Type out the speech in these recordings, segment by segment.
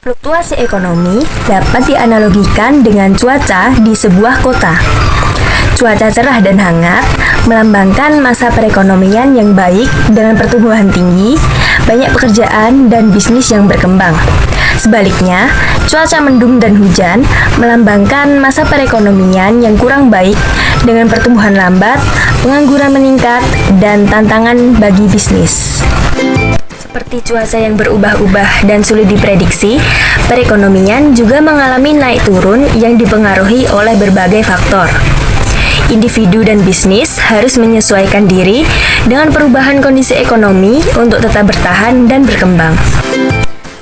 Fluktuasi ekonomi dapat dianalogikan dengan cuaca di sebuah kota. Cuaca cerah dan hangat melambangkan masa perekonomian yang baik dengan pertumbuhan tinggi, banyak pekerjaan, dan bisnis yang berkembang. Sebaliknya, cuaca mendung dan hujan melambangkan masa perekonomian yang kurang baik dengan pertumbuhan lambat, pengangguran meningkat, dan tantangan bagi bisnis. Seperti cuaca yang berubah-ubah dan sulit diprediksi, perekonomian juga mengalami naik turun yang dipengaruhi oleh berbagai faktor. Individu dan bisnis harus menyesuaikan diri dengan perubahan kondisi ekonomi untuk tetap bertahan dan berkembang.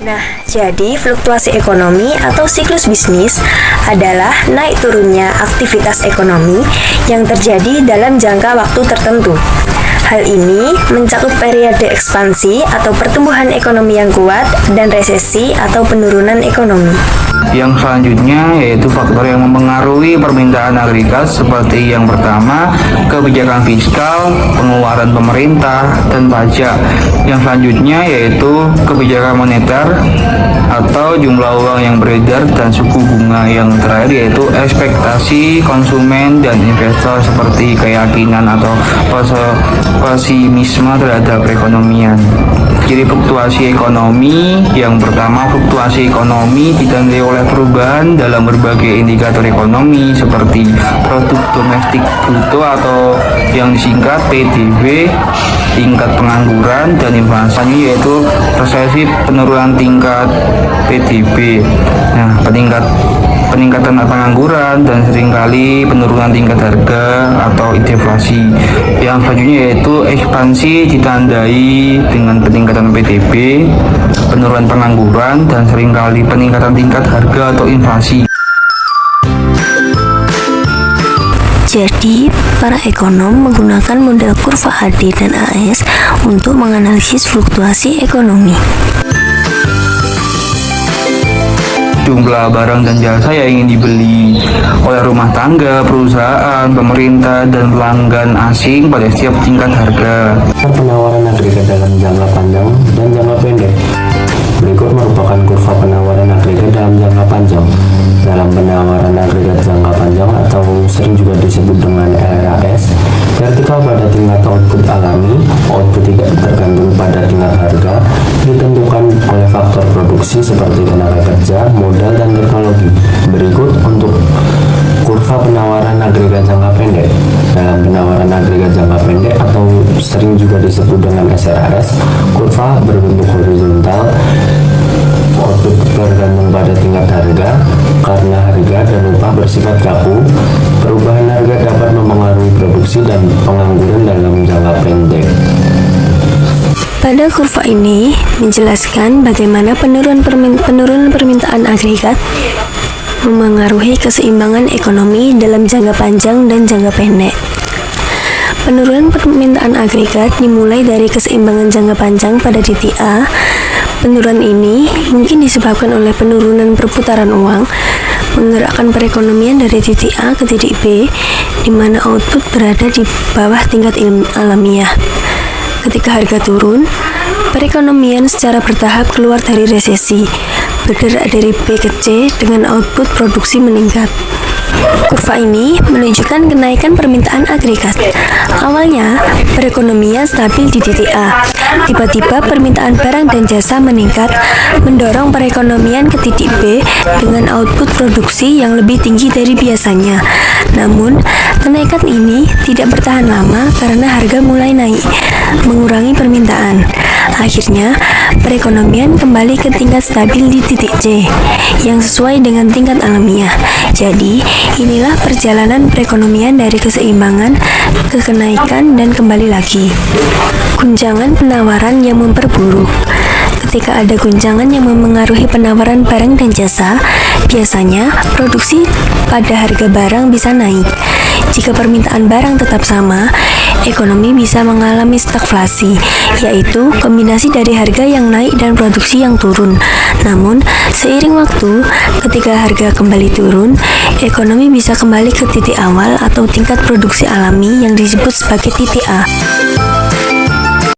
Nah, jadi fluktuasi ekonomi atau siklus bisnis adalah naik turunnya aktivitas ekonomi yang terjadi dalam jangka waktu tertentu. Hal ini mencakup periode ekspansi atau pertumbuhan ekonomi yang kuat dan resesi atau penurunan ekonomi. Yang selanjutnya yaitu faktor yang mempengaruhi permintaan agregat seperti yang pertama, kebijakan fiskal, pengeluaran pemerintah, dan pajak. Yang selanjutnya yaitu kebijakan moneter atau jumlah uang yang beredar dan suku bunga. Yang terakhir yaitu ekspektasi konsumen dan investor seperti keyakinan atau pesimisme terhadap perekonomian. Jadi fluktuasi ekonomi, yang pertama fluktuasi ekonomi ditandai oleh perubahan dalam berbagai indikator ekonomi seperti produk domestik bruto atau yang disingkat PDB, tingkat pengangguran, dan inflasi yaitu resesi penurunan tingkat PDB. Nah, peningkatan pengangguran dan seringkali penurunan tingkat harga atau deflasi. Yang selanjutnya yaitu ekspansi ditandai dengan peningkatan PDB, penurunan pengangguran, dan seringkali peningkatan tingkat harga atau inflasi. Jadi, para ekonom menggunakan model kurva HD dan AS untuk menganalisis fluktuasi ekonomi. Jumlah barang dan jasa yang ingin dibeli oleh rumah tangga, perusahaan, pemerintah, dan pelanggan asing pada setiap tingkat harga. Penawaran agregat dalam jangka panjang dan jangka pendek. Berikut merupakan kurva penawaran agregat dalam jangka panjang. Dalam penawaran agregat jangka panjang atau sering juga disebut dengan LRAS, vertikal pada tingkat output alami, output tidak tergantung pada tingkat harga, ditentukan oleh faktor produksi seperti tenaga kerja, modal, dan teknologi. Berikut untuk kurva penawaran agregat jangka pendek. Dalam penawaran agregat jangka pendek atau sering juga disebut dengan SRAS, kurva berbentuk horizontal, output bergantung pada tingkat harga. Karena harga dan upah bersifat kaku, perubahan harga dapat mempengaruhi produksi dan pengangguran dalam jangka pendek. Pada kurva ini menjelaskan bagaimana penurunan permintaan agregat memengaruhi keseimbangan ekonomi dalam jangka panjang dan jangka pendek. Penurunan permintaan agregat dimulai dari keseimbangan jangka panjang pada titik A. Penurunan ini mungkin disebabkan oleh penurunan perputaran uang, menggerakkan perekonomian dari titik A ke titik B, di mana output berada di bawah tingkat alamiah. Ketika harga turun, perekonomian secara bertahap keluar dari resesi, bergerak dari B ke C dengan output produksi meningkat. Kurva ini menunjukkan kenaikan permintaan agregat. Awalnya, perekonomian stabil di titik A. Tiba-tiba permintaan barang dan jasa meningkat, mendorong perekonomian ke titik B dengan output produksi yang lebih tinggi dari biasanya. Namun, kenaikan ini tidak bertahan lama karena harga mulai naik, mengurangi permintaan. Akhirnya, perekonomian kembali ke tingkat stabil di titik C, yang sesuai dengan tingkat alamiah. Jadi, inilah perjalanan perekonomian dari keseimbangan ke kenaikan dan kembali lagi. Guncangan penawaran yang memperburuk. Ketika ada guncangan yang memengaruhi penawaran barang dan jasa, biasanya produksi pada harga barang bisa naik. Jika permintaan barang tetap sama, ekonomi bisa mengalami stagflasi, yaitu kombinasi dari harga yang naik dan produksi yang turun. Namun, seiring waktu, ketika harga kembali turun, ekonomi bisa kembali ke titik awal atau tingkat produksi alami yang disebut sebagai titik A.